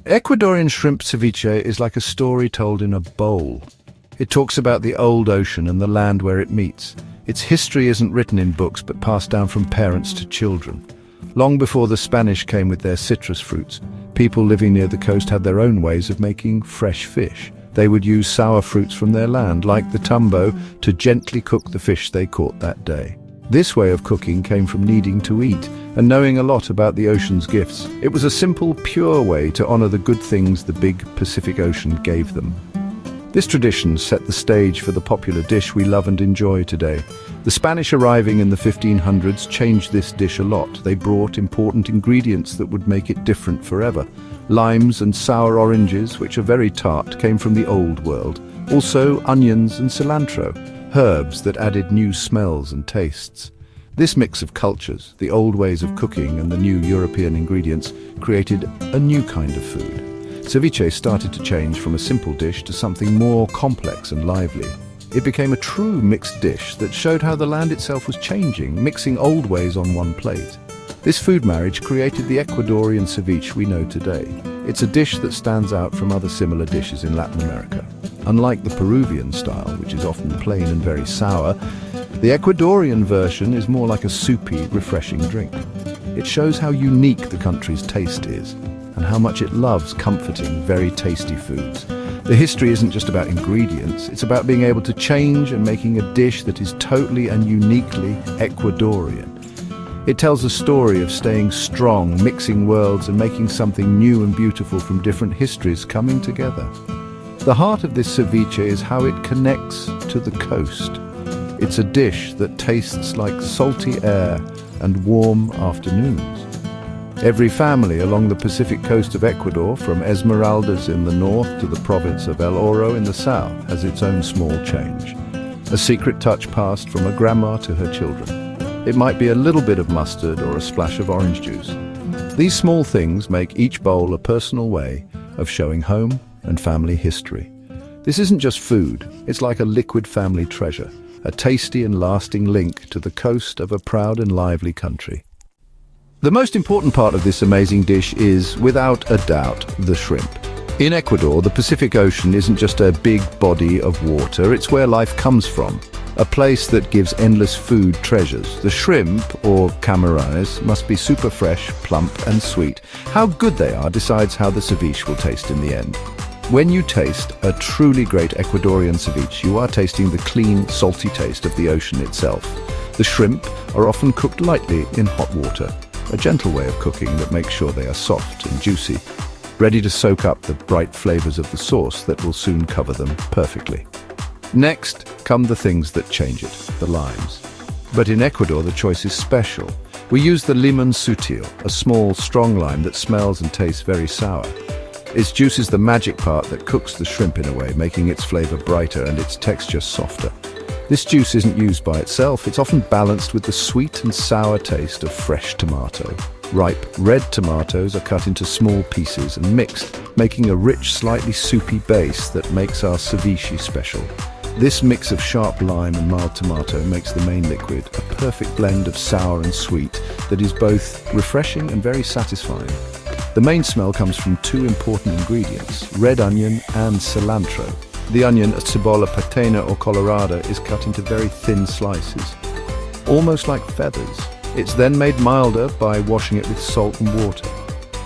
Ecuadorian shrimp ceviche is like a story told in a bowl. It talks about the old ocean and the land where it meets. Its history isn't written in books but passed down from parents to children. Long before the Spanish came with their citrus fruits, people living near the coast had their own ways of making fresh fish. They would use sour fruits from their land, like the tambo, to gently cook the fish they caught that day. This way of cooking came from needing to eat and knowing a lot about the ocean's gifts. It was a simple, pure way to honor the good things the big Pacific Ocean gave them. This tradition set the stage for the popular dish we love and enjoy today. The Spanish arriving in the 1500s changed this dish a lot. They brought important ingredients that would make it different forever. Limes and sour oranges, which are very tart, came from the Old World. Also onions and cilantro, herbs that added new smells and tastes. This mix of cultures, the old ways of cooking and the new European ingredients, created a new kind of food. Ceviche started to change from a simple dish to something more complex and lively. It became a true mixed dish that showed how the land itself was changing, mixing old ways on one plate. This food marriage created the Ecuadorian ceviche we know today. It's a dish that stands out from other similar dishes in Latin America. Unlike the Peruvian style, which is often plain and very sour, the Ecuadorian version is more like a soupy, refreshing drink. It shows how unique the country's taste is and how much it loves comforting, very tasty foods. The history isn't just about ingredients, it's about being able to change and making a dish that is totally and uniquely Ecuadorian. It tells a story of staying strong, mixing worlds and making something new and beautiful from different histories coming together. The heart of this ceviche is how it connects to the coast. It's a dish that tastes like salty air and warm afternoons. Every family along the Pacific coast of Ecuador, from Esmeraldas in the north to the province of El Oro in the south, has its own small change. A secret touch passed from a grandma to her children. It might be a little bit of mustard or a splash of orange juice. These small things make each bowl a personal way of showing home and family history. This isn't just food, it's like a liquid family treasure, a tasty and lasting link to the coast of a proud and lively country. The most important part of this amazing dish is, without a doubt, the shrimp. In Ecuador, the Pacific Ocean isn't just a big body of water, it's where life comes from, a place that gives endless food treasures. The shrimp, or camarones, must be super fresh, plump and sweet. How good they are decides how the ceviche will taste in the end. When you taste a truly great Ecuadorian ceviche, you are tasting the clean, salty taste of the ocean itself. The shrimp are often cooked lightly in hot water, a gentle way of cooking that makes sure they are soft and juicy, ready to soak up the bright flavors of the sauce that will soon cover them perfectly. Next come the things that change it, the limes. But in Ecuador, the choice is special. We use the limon sutil, a small, strong lime that smells and tastes very sour. Its juice is the magic part that cooks the shrimp in a way, making its flavor brighter and its texture softer. This juice isn't used by itself, it's often balanced with the sweet and sour taste of fresh tomato. Ripe red tomatoes are cut into small pieces and mixed, making a rich, slightly soupy base that makes our ceviche special. This mix of sharp lime and mild tomato makes the main liquid a perfect blend of sour and sweet that is both refreshing and very satisfying. The main smell comes from two important ingredients, red onion and cilantro. The onion, a cebola patena or colorada, is cut into very thin slices, almost like feathers. It's then made milder by washing it with salt and water.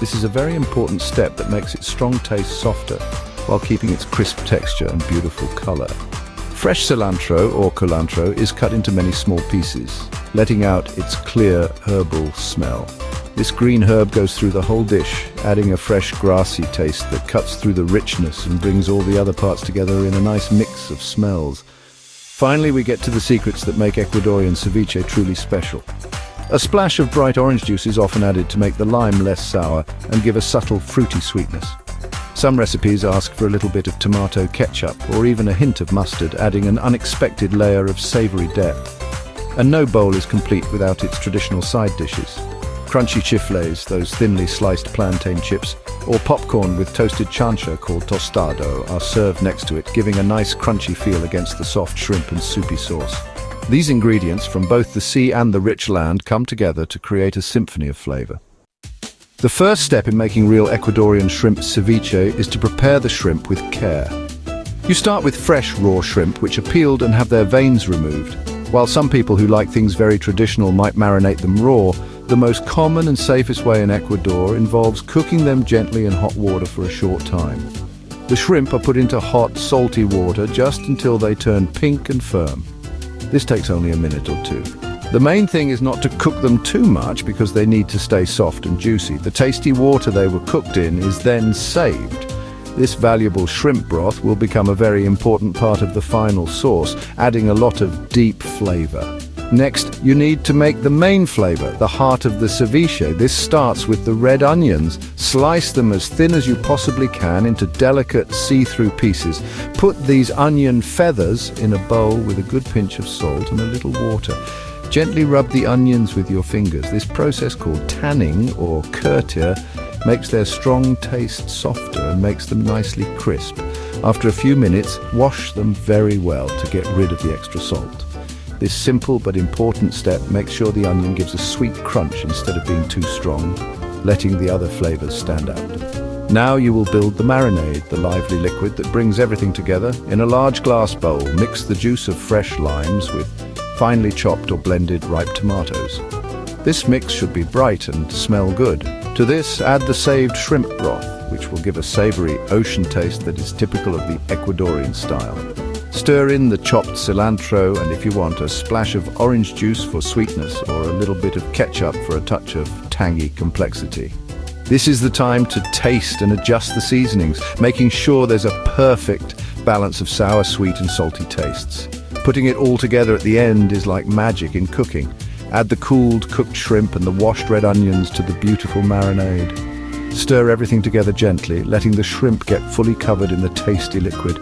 This is a very important step that makes its strong taste softer while keeping its crisp texture and beautiful color. Fresh cilantro or culantro is cut into many small pieces, letting out its clear herbal smell. This green herb goes through the whole dish, adding a fresh grassy taste that cuts through the richness and brings all the other parts together in a nice mix of smells. Finally, we get to the secrets that make Ecuadorian ceviche truly special. A splash of bright orange juice is often added to make the lime less sour and give a subtle fruity sweetness. Some recipes ask for a little bit of tomato ketchup or even a hint of mustard, adding an unexpected layer of savory depth. And no bowl is complete without its traditional side dishes. Crunchy chifles, those thinly sliced plantain chips, or popcorn with toasted chancha called tostado are served next to it, giving a nice crunchy feel against the soft shrimp and soupy sauce. These ingredients from both the sea and the rich land come together to create a symphony of flavor. The first step in making real Ecuadorian shrimp ceviche is to prepare the shrimp with care. You start with fresh raw shrimp, which are peeled and have their veins removed. While some people who like things very traditional might marinate them raw, the most common and safest way in Ecuador involves cooking them gently in hot water for a short time. The shrimp are put into hot, salty water just until they turn pink and firm. This takes only a minute or two. The main thing is not to cook them too much because they need to stay soft and juicy. The tasty water they were cooked in is then saved. This valuable shrimp broth will become a very important part of the final sauce, adding a lot of deep flavor. Next, you need to make the main flavor, the heart of the ceviche. This starts with the red onions. Slice them as thin as you possibly can into delicate, see-through pieces. Put these onion feathers in a bowl with a good pinch of salt and a little water. Gently rub the onions with your fingers. This process, called tanning or curtir, makes their strong taste softer and makes them nicely crisp. After a few minutes, wash them very well to get rid of the extra salt. This simple but important step makes sure the onion gives a sweet crunch instead of being too strong, letting the other flavors stand out. Now you will build the marinade, the lively liquid that brings everything together. In a large glass bowl, mix the juice of fresh limes with finely chopped or blended ripe tomatoes. This mix should be bright and smell good. To this, add the saved shrimp broth, which will give a savory ocean taste that is typical of the Ecuadorian style. Stir in the chopped cilantro and, if you want, a splash of orange juice for sweetness or a little bit of ketchup for a touch of tangy complexity. This is the time to taste and adjust the seasonings, making sure there's a perfect balance of sour, sweet and salty tastes. Putting it all together at the end is like magic in cooking. Add the cooled, cooked shrimp and the washed red onions to the beautiful marinade. Stir everything together gently, letting the shrimp get fully covered in the tasty liquid.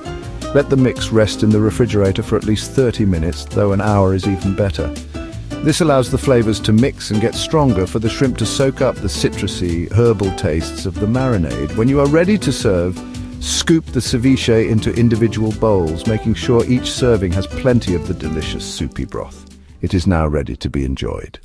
Let the mix rest in the refrigerator for at least 30 minutes, though an hour is even better. This allows the flavors to mix and get stronger, for the shrimp to soak up the citrusy, herbal tastes of the marinade. When you are ready to serve, scoop the ceviche into individual bowls, making sure each serving has plenty of the delicious soupy broth. It is now ready to be enjoyed.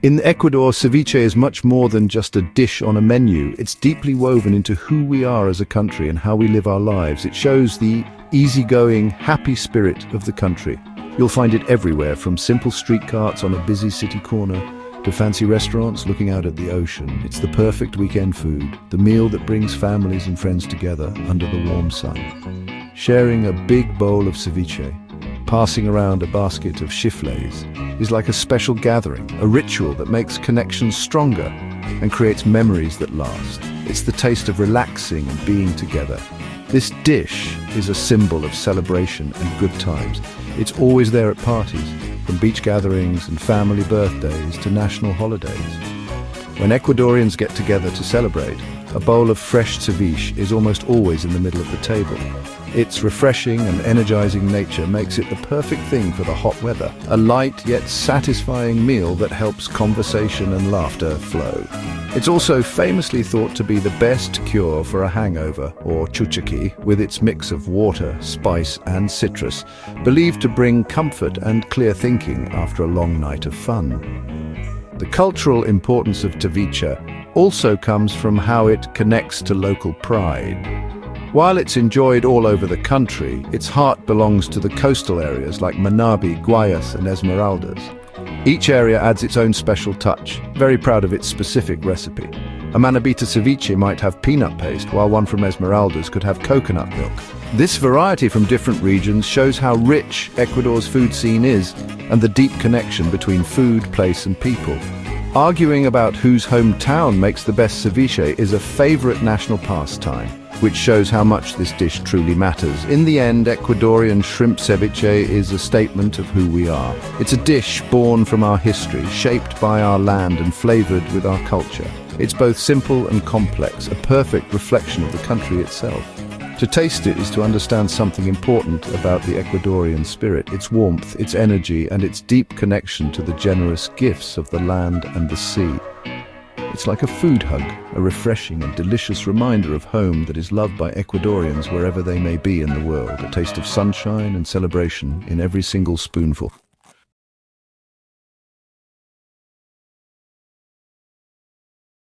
In Ecuador, ceviche is much more than just a dish on a menu. It's deeply woven into who we are as a country and how we live our lives. It shows the easygoing, happy spirit of the country. You'll find it everywhere, from simple street carts on a busy city corner to fancy restaurants looking out at the ocean. It's the perfect weekend food, the meal that brings families and friends together under the warm sun. Sharing a big bowl of ceviche, passing around a basket of chifles, is like a special gathering, a ritual that makes connections stronger and creates memories that last. It's the taste of relaxing and being together. This dish is a symbol of celebration and good times. It's always there at parties, from beach gatherings and family birthdays to national holidays. When Ecuadorians get together to celebrate, a bowl of fresh ceviche is almost always in the middle of the table. Its refreshing and energizing nature makes it the perfect thing for the hot weather, a light yet satisfying meal that helps conversation and laughter flow. It's also famously thought to be the best cure for a hangover, or chuchaki, with its mix of water, spice and citrus, believed to bring comfort and clear thinking after a long night of fun. The cultural importance of ceviche also comes from how it connects to local pride. While it's enjoyed all over the country, its heart belongs to the coastal areas like Manabi, Guayas and Esmeraldas. Each area adds its own special touch, very proud of its specific recipe. A Manabita ceviche might have peanut paste, while one from Esmeraldas could have coconut milk. This variety from different regions shows how rich Ecuador's food scene is and the deep connection between food, place and people. Arguing about whose hometown makes the best ceviche is a favorite national pastime, which shows how much this dish truly matters. In the end, Ecuadorian shrimp ceviche is a statement of who we are. It's a dish born from our history, shaped by our land and flavored with our culture. It's both simple and complex, a perfect reflection of the country itself. To taste it is to understand something important about the Ecuadorian spirit, its warmth, its energy, and its deep connection to the generous gifts of the land and the sea. It's like a food hug, a refreshing and delicious reminder of home that is loved by Ecuadorians wherever they may be in the world, a taste of sunshine and celebration in every single spoonful.